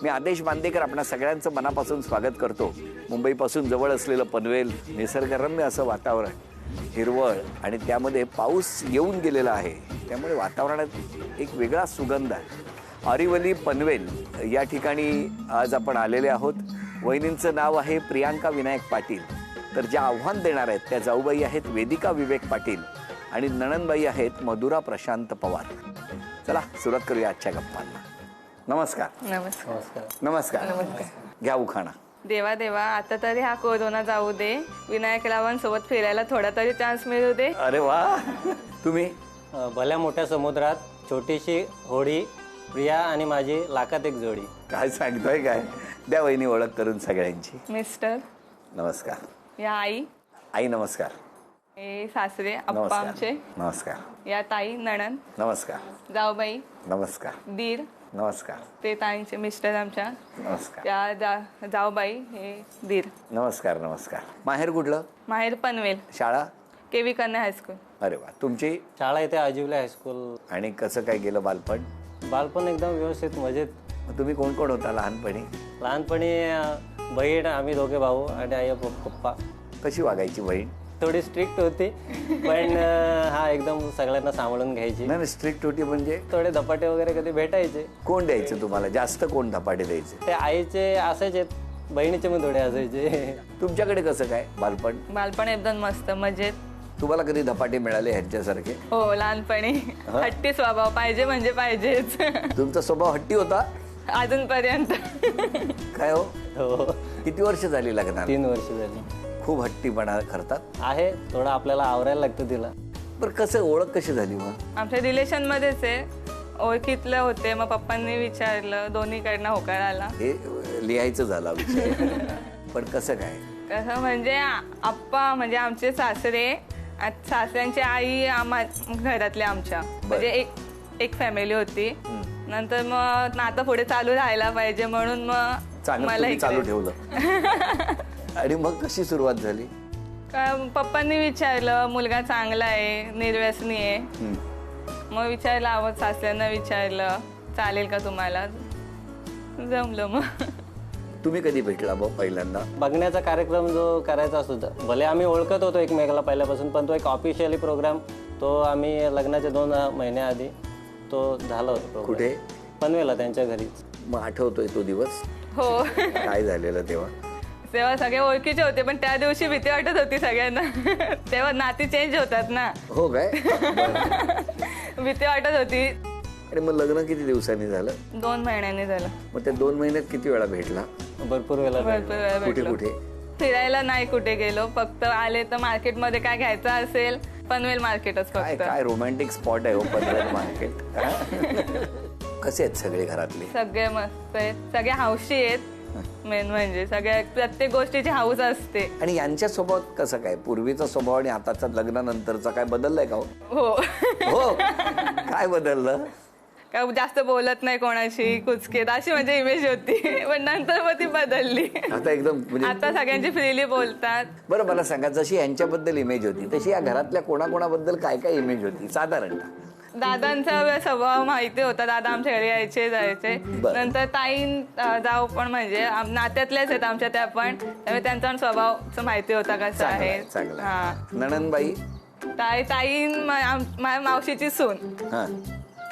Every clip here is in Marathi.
मी आदेश बांदेकर आपणा सगळ्यांचं मनापासून स्वागत करतो. मुंबईपासून जवळ असलेलं पनवेल निसर्गरम्य असं वातावरण, हिरवळ आणि त्यामध्ये पाऊस येऊन गेलेला आहे, त्यामुळे वातावरणात एक वेगळा सुगंध आहे. आरिवली पनवेल या ठिकाणी आज आपण आलेले आहोत. वहिनींचं नाव आहे प्रियांका विनायक पाटील. तर ज्या आव्हान देणार आहेत त्या जाऊबाई आहेत वेदिका विवेक पाटील आणि नणंदबाई आहेत मधुरा प्रशांत पवार. चला सुरुवात करूया आजच्या गप्पांना. नमस्कार. नमस्कार. नमस्कार. घ्या उखाणा. देवा देवा आता तरी हा कोरोना जाऊ दे, विनायक रावांसोबत फिरायला थोडा तरी चान्स मिळू दे. अरे वा. तुम्ही? भल्या मोठ्या समुद्रात छोटीशी होडी, प्रिया आणि माझी लाखात एक जोडी. काय सांगतोय काय? द्या वहिनी ओळख करून सगळ्यांची. मिस्टर. नमस्कार. या आई. आई नमस्कार. हे सासरे अप्पा नमस्कार. आमचे. नमस्कार. या ताई नणंद. नमस्कार. जाऊबाई. नमस्कार. दीर. नमस्कार. ते ताईंचे मिस्टर आमच्या. नमस्कार. त्या जाऊबाई हे दीर. नमस्कार. नमस्कार. माहेर कुठलं? माहेर पनवेल. शाळा? केवी कन्या हायस्कूल. अरे वा. तुमची? शाळा इथे आजिवले हायस्कूल. आणि कसं काय गेलं बालपण? बालपण एकदम व्यवस्थित मजेत. तुम्ही कोण कोण होता लहानपणी? लहानपणी बहीण, आम्ही दोघे भाऊ आणि आई पप्पा. कशी वागायची बहीण? थोडी स्ट्रिक्ट होती पण हा एकदम सगळ्यांना सांभाळून घ्यायची. नाही स्ट्रिक्ट होती म्हणजे? थोडे धपाटे वगैरे कधी भेटायचे. कोण द्यायचं तुम्हाला? जास्त कोण धपाटे द्यायचे? ते आईचे असायचे, बहिणीचे पण थोडे असायचे. तुमच्याकडे कसं काय बालपण? बालपण एकदम मस्त मजेत. तुम्हाला कधी धपाटे मिळाले ह्यांच्यासारखे? हो लहानपणी. हट्टी स्वभाव, पाहिजे म्हणजे पाहिजेच. तुमचा स्वभाव हट्टी होता अजूनपर्यंत. काय हो? हो. किती वर्ष झाली लग्नाला? 3 वर्ष झाली. खूप हट्टीपणा करतात? आहे, थोडं आपल्याला आवरायला लागतं तिला. बरं कसं ओळख कशी झाली मग? आमच्या रिलेशन मध्येच आहे, ओळखीतले होते. मग पप्पांनी विचारलं, दोन्हीकडनं होकार आला. हे लिहायचं झाला विषय. पण कसं काय? कसं म्हणजे आप्पा म्हणजे आमचे सासरे, सासऱ्यांची आई घरातले आमच्या म्हणजे एक फॅमिली होती. नंतर मग नातं पुढे चालू राहायला पाहिजे म्हणून मग मला चालू ठेवलं. आणि मग कशी सुरुवात झाली? पप्पांनी विचारलं, मुलगा चांगला आहे, निर्व्यसनी आहे. मग विचारलं, आवड सासऱ्यांना विचारलं, चालेल का तुम्हाला? जमलं. मग तुम्ही कधी भेटला मग पहिल्यांदा? बघण्याचा कार्यक्रम जो करायचा असतो, भले आम्ही ओळखत होतो एकमेकाला पहिल्यापासून, पण तो एक ऑफिशियली प्रोग्राम तो आम्ही लग्नाच्या 2 महिन्याआधी तो झाला होता. कुठे? पनवेलला, त्यांच्या घरीच. मग आठवतोय तो दिवस? हो. काय झालेलं तेव्हा? तेव्हा सगळे ओळखीचे होते, पण त्या दिवशी भीती वाटत होती सगळ्यांना. तेव्हा नाती चेंज होतात ना. हो काय? भीती वाटत होती. आणि मग लग्न किती दिवसांनी झालं? 2 महिन्यांनी झालं. मग त्या 2 महिन्यात किती वेळा भेटला? भरपूर वेळा. कुठे कुठे? फिरायला नाही कुठे गेलो, फक्त आले तर मार्केटमध्ये काय घ्यायचं असेल, पनवेल मार्केटच काय फक्त. काय रोमॅन्टिक स्पॉट आहे हो पनवेल मार्केट. कसे आहेत सगळे घरातले? सगळे मस्त आहेत, सगळे हौशी आहेत. मेन म्हणजे सगळ्या प्रत्येक गोष्टीची हाऊस असते. आणि यांच्या स्वभावात कसं काय? पूर्वीचा स्वभाव आणि आताचा लग्नानंतरचा काय बदललाय का? हो. हो. काय बदललं? काय जास्त बोलत नाही कोणाशी, कुचकेत अशी म्हणजे इमेज होती, पण नंतर मग ती बदलली. आता एकदम आता सगळ्यांची फ्रीली बोलतात. बरं मला सांगा, जशी यांच्याबद्दल इमेज होती तशी या घरातल्या कोणाकोणाबद्दल काय काय इमेज होती साधारणतः? दादांचा स्वभाव माहिती होता, दादा आमच्या घरी यायचे जायचे. नंतर ताईन जाऊ पण म्हणजे नात्यातल्याच आहेत आमच्या, त्या पण, त्यामुळे त्यांचा स्वभाव माहिती होता कसा आहे. चांगला. नणंदबाई? ताईन माझ्या मावशीची सून.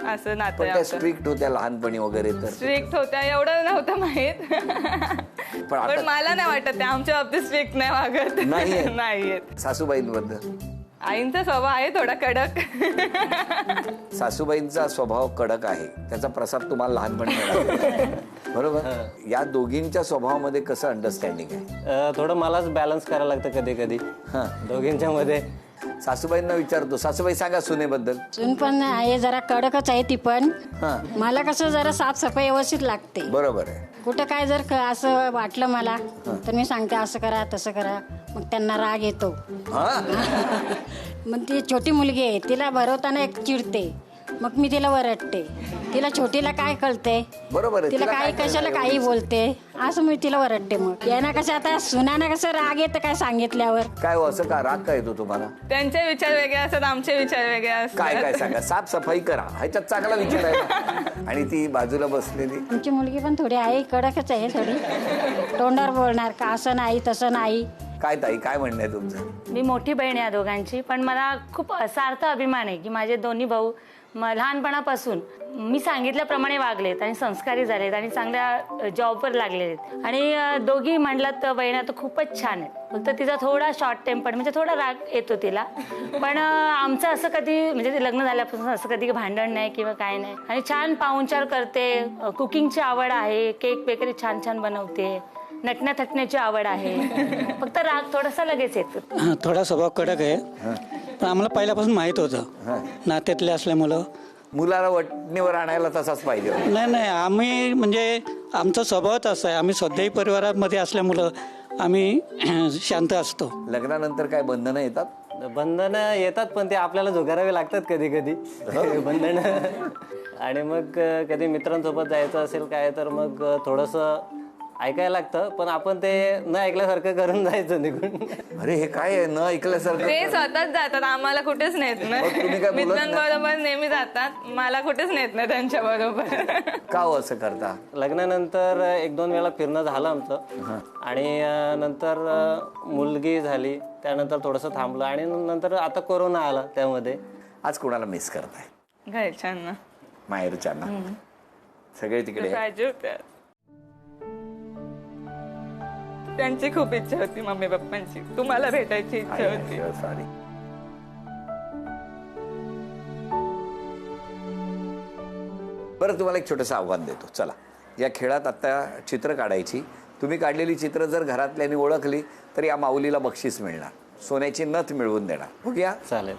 असं नातं. स्ट्रिक्ट होत्या लहानपणी वगैरे? तर स्ट्रिक्ट होत्या एवढं नव्हतं माहित, पण मला नाही वाटत त्या आमच्या बाबतीत स्ट्रिक्ट नाही वागत. नाही. सासूबाईंबद्दल? आईंचा स्वभाव आहे थोडा कडक. सासूबाईंचा स्वभाव कडक आहे, त्याचा प्रसाद तुम्हाला लहानपणी मिळाला. बरोबर. या दोघींच्या स्वभावामध्ये कसं अंडरस्टँडिंग आहे? थोडं मलाच बॅलन्स करायला लागतं कधी कधी दोघींच्या मध्ये. सासूबाईंना विचारतो, सासूबाई सांगा सुनेबद्दल. सून पण आहे जरा कडकच आहे ती पण. मला कसं जरा साफसफाई व्यवस्थित लागते. बरोबर आहे. कुठं काय जर असं वाटलं मला तर मी सांगते असं करा तसं करा, मग त्यांना राग येतो. मग ती छोटी मुलगी आहे, तिला भरवताना एक चिडते, मग मी तिला वरडते. तिला छोटीला काय कळते, बरोबर आहे, तिला तिला काय काय कशाला कळणार काही एवढीच? बोलते असं मी तिला वरडते. मग यांना कसं आता सुनाना कसं राग येतं काय सांगितल्यावर. काय हो, असं का राग काय येतो तुम्हाला? त्यांचे विचार वेगळे असतात, आमचे विचार वेगळे काय काय असतात. सांगा, साफसफाई करा, ह्याच्यात चांगला विचार आहे ना. आणि ती बाजूला बसलेली आमची मुलगी पण थोडी आहे, कडकच आहे थोडी. तोंडावर बोलणार का असं नाही तसं नाही. काय ताई, काय म्हणणं आहे तुमचं? मी मोठी बहीण आहे या दोघांची, पण मला खूप सार्थ अभिमान आहे की माझे दोन्ही भाऊ लहानपणापासून मी सांगितल्याप्रमाणे वागलेत आणि संस्कारी झालेत आणि चांगल्या जॉबवर लागलेले आहेत. आणि दोघी म्हणलात तर बहिणा तर खूपच छान आहे. फक्त तिचा थोडा शॉर्ट टेम्पर म्हणजे थोडा राग येतो तिला. पण आमचं असं कधी म्हणजे ते लग्न झाल्यापासून असं कधी भांडण नाही किंवा काय नाही. आणि छान पाहुणचार करते, कुकिंगची आवड आहे, केक बेकरी छान छान बनवते, नटण्या थटण्याची आवड आहे. फक्त राग थोडासा लगेच येतो. हां, थोडा स्वभाव कडक आहे, पण आम्हाला पहिल्यापासून माहीत होतं नात्यातले असल्यामुळं. मुलाला वटणीवर आणायला तसाच पाहिजे. नाही, आम्ही म्हणजे आमचा स्वभावच असा आहे. आम्ही स्वाध्यायी परिवारामध्ये असल्यामुळं आम्ही शांत असतो. लग्नानंतर काय बंधनं येतात? बंधनं येतात, पण ते आपल्याला झुगारावे लागतात कधी कधी बंधनं. आणि मग कधी मित्रांसोबत जायचं असेल काय तर मग थोडंसं ऐकायला लागतं, पण आपण ते न ऐकल्यासारखं करून जायचं निघून. अरे हे काय आहे, न ऐकल्यासारखं? ते स्वतःच जातात, आम्हाला कुठेच नेत मग तुम्ही काय नाही. बोलत नाही? मित्रांबरोबर नेहमी जातात, मला कुठेच नेत नाही त्यांच्या बरोबर. का हो असं करता? लग्नानंतर 1-2 वेळा फिरणं झालं आमचं. आणि नंतर मुलगी झाली, त्यानंतर थोडंसं थांबलं आणि नंतर आता कोरोना आला. त्यामध्ये आज कोणाला मिस करताय? घरच्यांना माहेरच्यांना? सगळे तिकडे? पाहिजे होत्या. त्यांची खूप इच्छा होती, मम्मी पप्पांची तुम्हाला भेटायची इच्छा होती. सॉरी. बरं, तुम्हाला एक छोटंसं आव्हान देतो. चला, या खेळात आता चित्र काढायची. तुम्ही काढलेली चित्र जर घरातल्यानी ओळखली तर या माऊलीला बक्षीस मिळणार, सोन्याची नथ मिळवून देणार. बघूया. चालेल.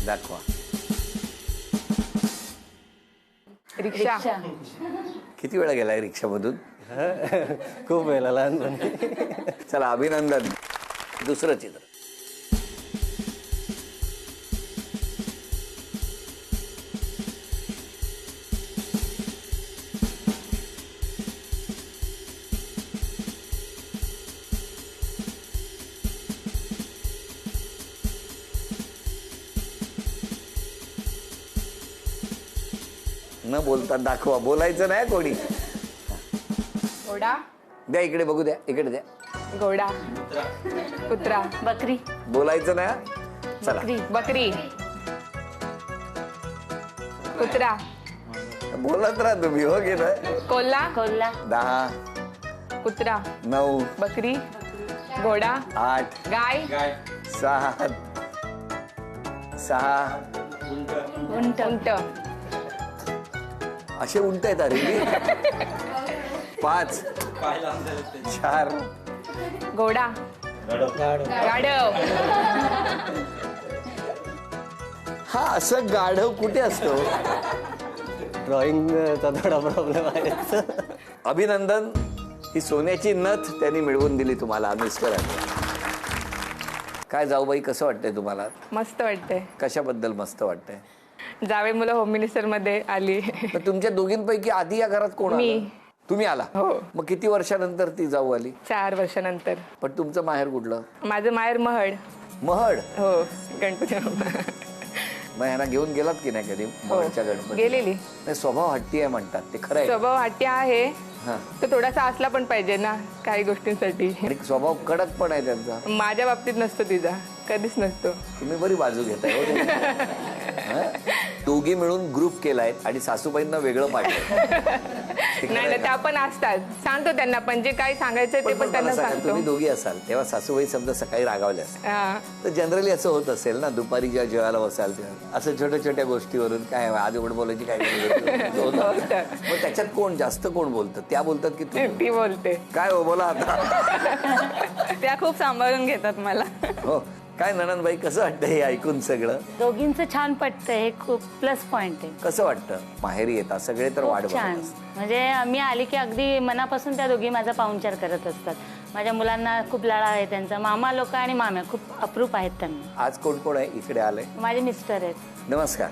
दाखवा. रिक्षा. किती वेळा गेलाय रिक्षामधून? खूप वेळेला लहानपणी. चला, अभिनंदन. दुसरं चित्र. न बोलता दाखवा, बोलायचं नाही कोणी. घोडा. द्या इकडे, बघू द्या, इकडे द्या. घोडा. कुत्रा. बकरी. बोलायचं नाही. चला, बकरी. कुत्रा. बोलत राहा तुम्ही. हो गे ना. कोल्हा. कोल्हा. 10, कुत्रा. 9, बकरी. घोडा. 8, गाय. 7, 6. उंट. उंट. असे उंट आहेत अरे. 5, 4. घोडा. गाढव. हा, असं गाढव कुठे असतो? ड्रॉइंगचा थोडा प्रॉब्लेम आहे. अभिनंदन. ही सोन्याची नथ त्यांनी मिळवून दिली तुम्हाला मिस्टरांनी. काय जाऊबाई, कसं वाटतंय तुम्हाला? मस्त वाटतंय. कशाबद्दल मस्त वाटतंय? जावे मुलं होम मिनिस्टर मध्ये आली. तर तुमच्या दोघींपैकी आधी या घरात कोण मी. आलं? तुम्ही आला? हो. मग किती वर्षानंतर ती जाऊ आली? 4 वर्षानंतर. पण तुमचं माहेर कुठलं? माझं माहेर महड. महड. हो, गणपती बाप्पा. मग यांना घेऊन गेलात की नाही कधी महडच्या गणपती? गेलेली. नाही, स्वभाव हट्टी आहे म्हणतात, ते खरं आहे? स्वभाव हट्टी आहे, हा. तो थोडासा असला पण पाहिजे ना काही गोष्टींसाठी. आणि स्वभाव कडक पण आहे त्यांचा. माझ्या बाबतीत नसतो, तिचा कधीच नसतो. तुम्ही बरी बाजू घेताय हो. हं? दोघी मिळून ग्रुप केलाय आणि सासूबाईंना वेगळं पाडलं. नाही ना, त्या पण असतात, सांगतो त्यांना, पण जे काही सांगायचं ते पण त्यांना सांगतो. तुम्ही दोघी असाल तेव्हा सासूबाई समजा सकाळी रागावल्या असतात, हा. तर जनरली असं होत असेल ना, दुपारी जेव्हा जेवायला बसाल तेव्हा असं छोट्या छोट्या गोष्टीवरून काय आज एवढं बोलायची काय गरज होतं. मग त्याच्यात कोण जास्त कोण बोलतं? त्या बोलतात की तू? ती बोलते. काय हो, बोला आता. त्या खूप सांभाळून घेतात मला. हो, काय ननंदबाई, कसं वाटतं हे ऐकून सगळं? दोघींचं छान पटतंय, हे खूप प्लस पॉइंट आहे. कसं वाटतं माहेरी येतात सगळे तर वाट खूप बघत छान. असतात. म्हणजे मी आली की अगदी मनापासून त्या दोघी माझा पाहुणचार करत असतात. माझ्या मुलांना खूप लाडा आहे त्यांचा. मामा लोक आणि माम्या खूप अप्रूप आहेत त्यांना. आज कोण कोण आहे इकडे आलंय? माझे मिस्टर आहेत. नमस्कार.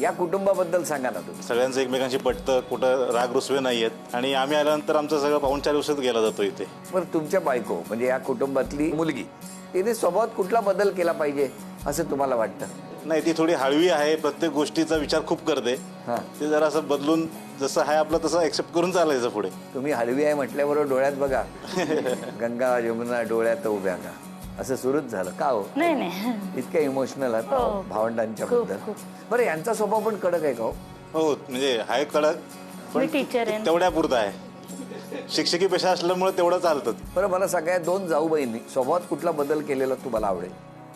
या कुटुंबाबद्दल सांगा ना तुम्ही. सगळ्यांचं एकमेकांशी पटतं, कुठं राग रुसवे नाही आहेत आणि आम्ही आल्यानंतर आमचं सगळं पाहुणचार दिवसात गेला जातो इथे. बरं, तुमच्या बायको म्हणजे या कुटुंबातली मुलगी, तिने स्वभावात कुठला बदल केला पाहिजे असं तुम्हाला वाटतं? नाही, ती थोडी हळवी आहे, प्रत्येक गोष्टीचा विचार खूप करते. हां. ते जरा असं बदलून जसं आहे आपलं तसं एक्सेप्ट करून चालायचं पुढे. तुम्ही हळवी आहे म्हटल्याबरोबर डोळ्यात बघा गंगा यमुना डोळ्यात उभ्या का, असं सुरूच झालं का हो? नाही नाही. इतक्या इमोशनल आहात हो. भावंडांच्या खूप, बद्दल. खूप. बरं, यांचा स्वभाव पण कडक आहे का हो? हो, म्हणजे आहे कडक, मी टीचर आहे. तेवढ्या पुरता आहे. शिक्षकी पेशा असल्यामुळे तेवढं चालतं. बरं, मला सगळ्या 2 जाऊबाईंनी स्वभावात कुठला बदल केलेला तुम्हाला आवडेल?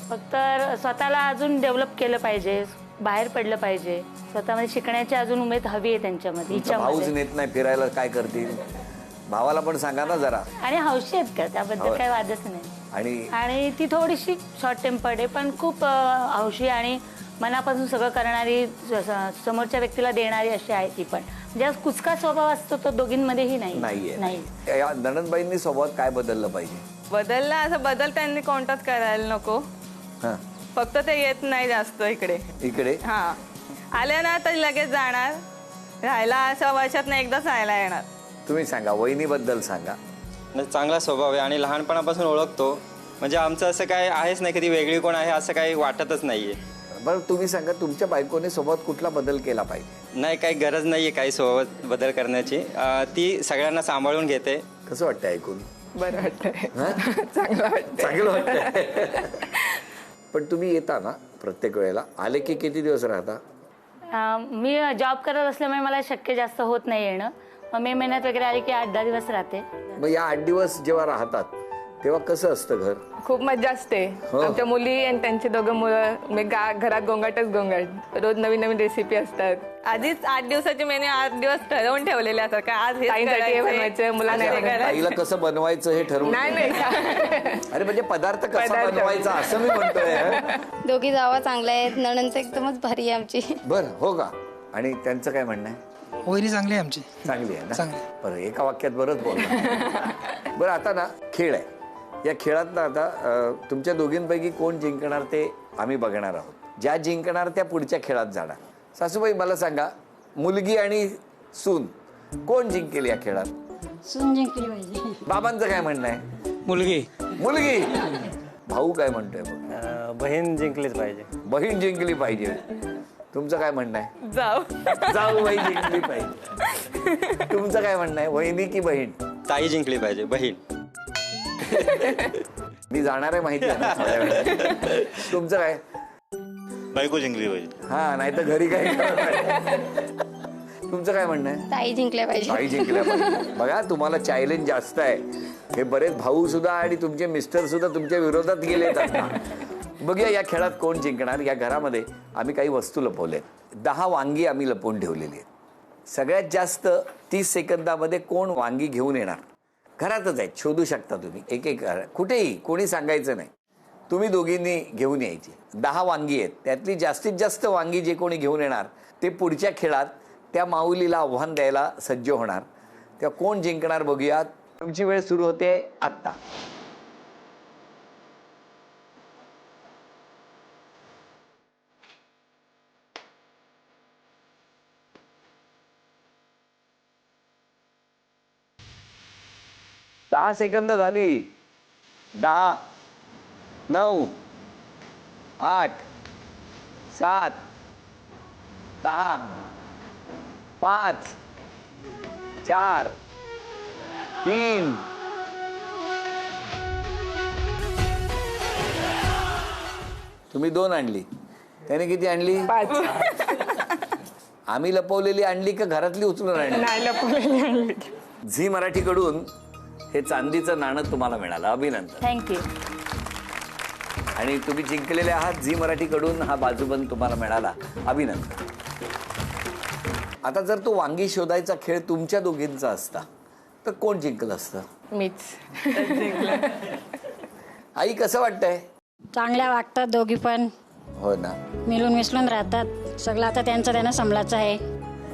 फक्त स्वतःला अजून डेव्हलप केलं पाहिजे, बाहेर पडलं पाहिजे. स्वतःमध्ये शिकण्याची अजून उमेद हवी आहे त्यांच्यामध्ये, तुमचा भाऊच हिच्यामध्ये. नेत नाही फिरायला, काय करतील? भावाला पण सांगा ना जरा. आणि हौशी आहेत का, त्याबद्दल काही वादच नाही. आणि ती थोडीशी शॉर्ट टेम्पर्ड आहे, पण खूप हौशी आणि मनापासून सगळं करणारी, समोरच्या व्यक्तीला देणारी अशी आहे ती पण. म्हणजे कुचका स्वभाव असतो तो दोघींमध्येही नाही. या ननंदबाईंनी स्वभावात काय बदललं पाहिजे? बदलला असं बदल त्यांनी कोणताच करायला नको. हां. फक्त ते येत नाही जास्त इकडे. हा, आले ना तर लगेच जाणार, राहायला असं वर्षात एकदाच राहायला येणार. तुम्ही सांगा, वहिनीबद्दल सांगा. म्हणजे चांगला स्वभाव आहे आणि लहानपणापासून ओळखतो. म्हणजे आमचं असं काय आहेच नाही, कधी वेगळी कोण आहे असं काही वाटतच नाहीये. बरं, तुम्ही सांगा, तुमच्या बायकोने स्वभावात कुठला बदल केला पाहिजे? नाही, काही गरज नाहीये काही स्वभावात बदल करण्याची. ती सगळ्यांना सांभाळून घेते. कसं वाटतं ऐकून? बरं वाटतंय. हां? चांगलं वाटतं. पण तुम्ही येता ना प्रत्येक वेळेला, आले की किती दिवस राहता? मी जॉब करत असल्यामुळे मला शक्य जास्त होत नाही येणं. मग मे महिन्यात वगैरे आले की 8-10 दिवस राहते. मग या 8 दिवस जेव्हा राहतात तेव्हा कसं असतं घर? खूप मजा असते. हो. आमच्या मुली आणि त्यांची 2 मुलं, घरात गोंगाटच गोंगाट. रोज नवीन नवीन रेसिपी असतात. आधीच 8 दिवसाचे मेन्यू 8 दिवस ठरवून ठेवलेले असतात. का आज हे बनवायचं, मुलांना हे करायचं. ताईला कसं बनवायचं हे ठरवून? नाही. अरे म्हणजे पदार्थ कसा बनवायचा असं मी म्हणतोय. दोघी जावा चांगल्या आहेत, नणंदचं एकदमच भारी आहे आमची. बरं, हो का? आणि त्यांचं काय म्हणणं आहे? वहिनी चांगली आहे आमची. चांगली आहे ना? चांगली. बरं, एका वाक्यात बरंच बोलला. बरं, आता ना खेळ आहे. या खेळात ना आता तुमच्या दोघींपैकी कोण जिंकणार ते आम्ही बघणार आहोत. ज्या जिंकणार त्या पुढच्या खेळात जाणार. सासूबाई, मला सांगा, मुलगी आणि सून कोण जिंकेल या खेळात? सून जिंकली पाहिजे. बाबांचं काय म्हणणं आहे? मुलगी. मुलगी. भाऊ काय म्हणतोय मग? बहीण जिंकलीच पाहिजे. बहीण जिंकली पाहिजे. तुमचं काय म्हणणं आहे? जाऊ बाई जिंकली पाहिजे. तुमचं काय म्हणणं आहे? वहिनी की बहीण? ताई जिंकली पाहिजे, बहीण. मी जाणार आहे माहिती आहे ना थोड्या वेळात. तुमचं काय? बायको जिंकली पाहिजे. हा, नाही तर घरी काय. तुमचं काय म्हणणं आहे? ताई जिंकल्या पाहिजे. ताई जिंकल्या पाहिजे. बघा, तुम्हाला चॅलेंज जास्त आहे. हे बरेच भाऊ सुद्धा आणि तुमचे मिस्टर सुद्धा तुमच्या विरोधात गेलेत आता. बघूया या खेळात कोण जिंकणार. या घरामध्ये आम्ही काही वस्तू लपवल्यात. 10 वांगी आम्ही लपवून ठेवलेली आहेत. सगळ्यात जास्त 30 सेकंदामध्ये कोण वांगी घेऊन येणार? घरातच आहेत, शोधू शकता तुम्ही. एक कुठेही, कोणी सांगायचं नाही. तुम्ही दोघींनी घेऊन यायची. 10 वांगी आहेत, त्यातली जास्तीत जास्त वांगी जे कोणी घेऊन येणार ते पुढच्या खेळात त्या माऊलीला आव्हान द्यायला सज्ज होणार. तेव्हा कोण जिंकणार बघूया. तुमची वेळ सुरू होते आत्ता. दहा सेकंद झाली. 10, 9, 8, 7, 6, 5, 4, 3. तुम्ही 2 आणली, त्याने किती आणली? 5. आम्ही लपवलेली आणली का घरातली उचलून आणली? नाही, लपवलेली आणली. झी मराठीकडून हे चांदीचं नाणं तुम्हाला मिळालं, अभिनंदन. थँक्यू. आणि तुम्ही जिंकलेले आहात. झी मराठीकडून हा बाजूबंद तुम्हाला मिळाला, अभिनंदन. आता जर तो वांगी शोधायचा खेळ तुमच्या दोघींचा असता तर कोण जिंकलं असतं? मीच. आई, कसं वाटतंय? चांगल्या वागतात दोघी पण, हो ना. मिळून मिसळून राहतात. सगळं आता त्यांना सांभाळायचं आहे.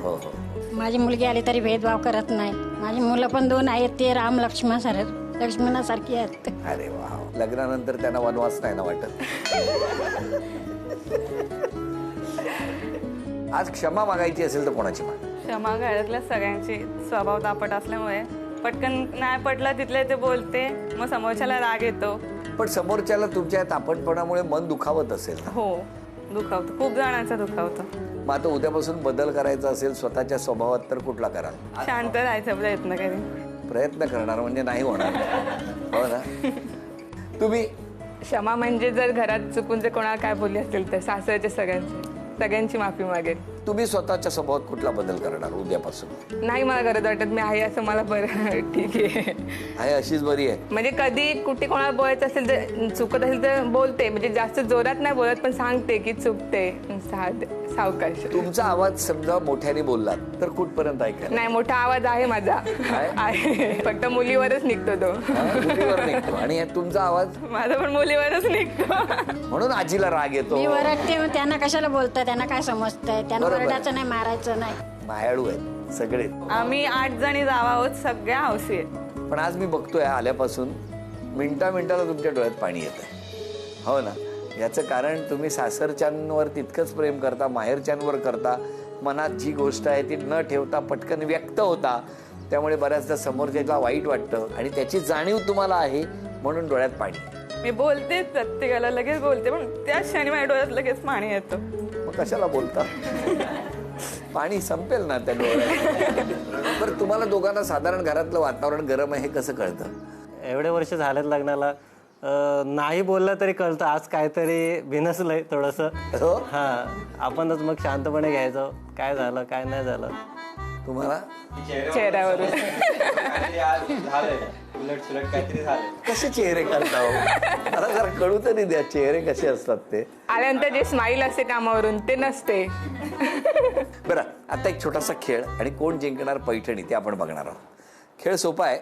हो हो. माझी मुलगी आली तरी भेदभाव करत नाही. माझी मुलं पण 2 आहेत, ते राम लक्ष्मणासारखी आहेत. अरे वा. लग्नानंतर त्यांना वनवास नाही ना वाटत? आज क्षमा मागायची असेल तर कोणाची माग? क्षमा घरातल्या सगळ्यांची. स्वभाव तापट असल्यामुळे पटकन नाही पटलं तिथले ते बोलते, मग समोरच्याला राग येतो. पण समोरच्याला तुमच्या तापटपणामुळे मन दुखावत असेल ना? हो, दुखावतं, खूप जणांचं दुखावतं. मग आता उद्यापासून बदल करायचा असेल स्वतःच्या स्वभावात तर कुठला कराल? शांत राहायचा प्रयत्न करेन. प्रयत्न करणार म्हणजे नाही होणार. हो ना. तुम्ही? क्षमा म्हणजे जर घरात चुकून जर कोणाला काय बोलली असेल तर सासरच्या सगळ्यांची माफी मागेल. तुम्ही स्वतःच्या स्वभावात कुठला बदल करणार उद्यापासून? नाही मला गरज वाटत, मी आहे असं मला बरं ठीक आहे. आहे अशीच बरी आहे. म्हणजे कधी कुठे कोणाला बोलायचं असेल तर चुकत असेल तर बोलते, म्हणजे जास्त जोरात नाही बोलत, पण सांगते की चुकते सावकाश. तुमचा आवाज समजा मोठ्याने बोललात तर कुठपर्यंत ऐकायला? नाही, मोठा आवाज आहे माझा. आहे, फक्त मुलीवरच निघतो तो. मुलीवर निघतो. आणि तुमचा आवाज? माझा पण मुलीवरच निघतो. म्हणून आजीला राग येतो. मी वरडते, त्यांना कशाला बोलताय, त्यांना काय समजतंय, त्यांना वरडायचं नाही, मारायचं नाही. मायाळू आहेत सगळे. आम्ही 8 जणी जावा आहोत, सगळ्या हौशी आहेत. पण आज मी बघतोय आल्यापासून मिनिटाला तुमच्या डोळ्यात पाणी येत आहे. हो ना. याचं कारण तुम्ही सासरच्यांवर तितकंच प्रेम करता, माहेरच्यांवर करता. मनात जी गोष्ट आहे ती न ठेवता पटकन व्यक्त होता. त्यामुळे बऱ्याचदा समोरच्याला वाईट वाटतं आणि त्याची जाणीव तुम्हाला आहे म्हणून डोळ्यात पाणी. मी बोलते प्रत्येकाला, लगेच बोलते, पण त्याच क्षणी माझ्या डोळ्यात लगेच पाणी येतं. मग कशाला बोलता? पाणी संपेल ना त्या डोळ्यात. बरं, तुम्हाला दोघांना साधारण घरातलं वातावरण गरम आहे हे कसं कळतं? एवढे वर्ष झालेत लग्नाला, नाही बोललं तरी कळतं आज काहीतरी भिनसलंय थोडंसं. हो. हा, आपणच मग शांतपणे घ्यायचं, काय झालं काय नाही झालं. तुम्हाला चेहऱ्यावरून कसे चेहरे काढता हो? मला जरा कळू तरी द्या, चेहरे कसे असतात ते. आल्यानंतर जे स्माईल असते कामावरून ते नसते. बरं, आता एक छोटासा खेळ आणि कोण जिंकणार पैठणी ते आपण बघणार आहोत. खेळ सोपा आहे.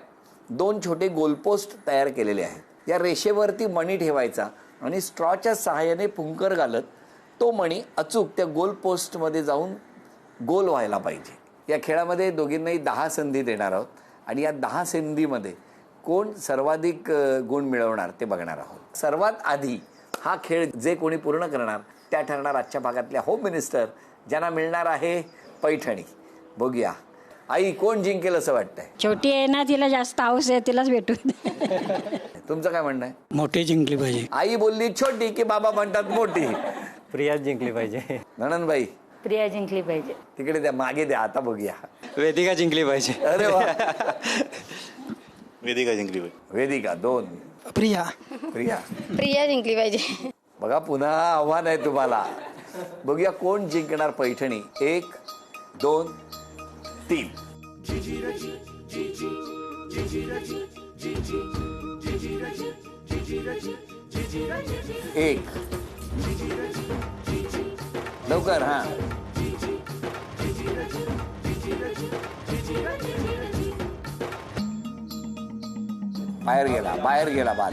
2 छोटे गोलपोस्ट तयार केलेले आहेत. या रेषेवरती मणी ठेवायचा आणि स्ट्रॉच्या सहाय्याने फुंकर घालत तो मणी अचूक त्या गोलपोस्टमध्ये जाऊन गोल व्हायला पाहिजे. या खेळामध्ये दोघींनाही 10 संधी देणार आहोत आणि या 10 संधीमध्ये कोण सर्वाधिक गुण मिळवणार ते बघणार आहोत. सर्वात आधी हा खेळ जे कोणी पूर्ण करणार त्या ठरणार आजच्या भागातल्या होम मिनिस्टर, ज्यांना मिळणार आहे पैठणी. बघूया आई कोण जिंकेल असं वाटतंय? छोटी आहे ना, तिला जास्त हौस आहे, तिलाच भेटू. तुमचं काय म्हणणं आहे? मोठी जिंकली पाहिजे. आई बोलली छोटी की बाबा म्हणतात मोठी? प्रियाच जिंकली पाहिजे. नणंदबाई? प्रिया जिंकली पाहिजे. तिकडे द्या, मागे द्या, आता बघूया. वेदिका जिंकली पाहिजे. अरे वा. वेदिका जिंकली पाहिजे. वेदिका 2. प्रिया. प्रिया? प्रिया जिंकली पाहिजे. बघा, पुन्हा आव्हान आहे तुम्हाला. बघूया कोण जिंकणार पैठणी. 1, 2, 3. 1. लवकर. हा, बाहेर गेला बाद.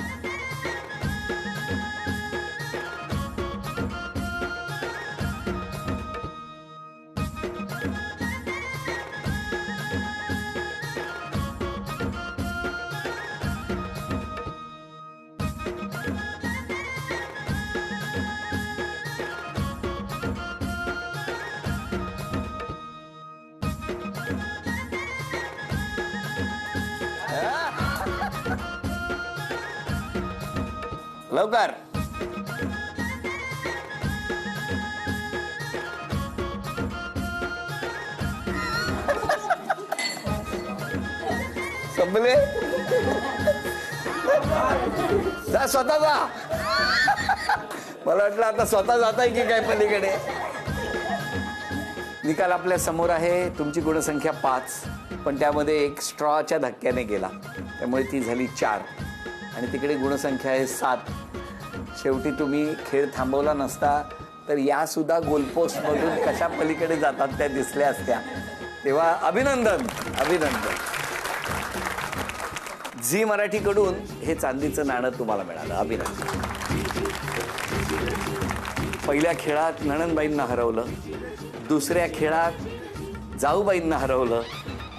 लवकर. संपले. जा, स्वतः जा. मला वाटलं आता स्वतः जाताय की काय पलीकडे. निकाल आपल्या समोर आहे. तुमची गुणसंख्या 5, पण त्यामध्ये एक स्ट्रॉच्या धक्क्याने गेला, त्यामुळे ती झाली 4 आणि तिकडे गुणसंख्या आहे 7. शेवटी तुम्ही खेळ थांबवला नसता तर या सुद्धा गोलपोस्टमधून कशा पलीकडे जातात त्या दिसल्या असत्या. तेव्हा अभिनंदन. झी मराठीकडून हे चांदीचं नाणं तुम्हाला मिळालं. अभिनंदन. पहिल्या खेळात नणंदबाईंना हरवलं, दुसऱ्या खेळात जाऊबाईंना हरवलं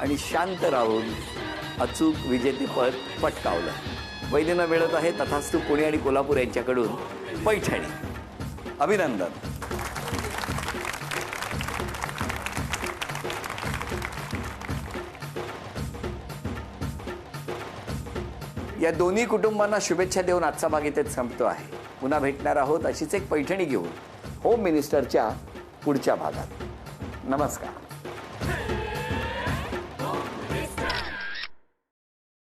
आणि शांत राहून अचूक विजेतेपद पटकावलं. वैद्यना मिळत आहे तथास्तु पुणे आणि कोल्हापूर यांच्याकडून पैठणी. अभिनंदन. या दोन्ही कुटुंबांना शुभेच्छा देऊन आजचा भाग इथेच संपतो आहे. पुन्हा भेटणार आहोत अशीच एक पैठणी घेऊन होम मिनिस्टरच्या पुढच्या भागात. नमस्कार.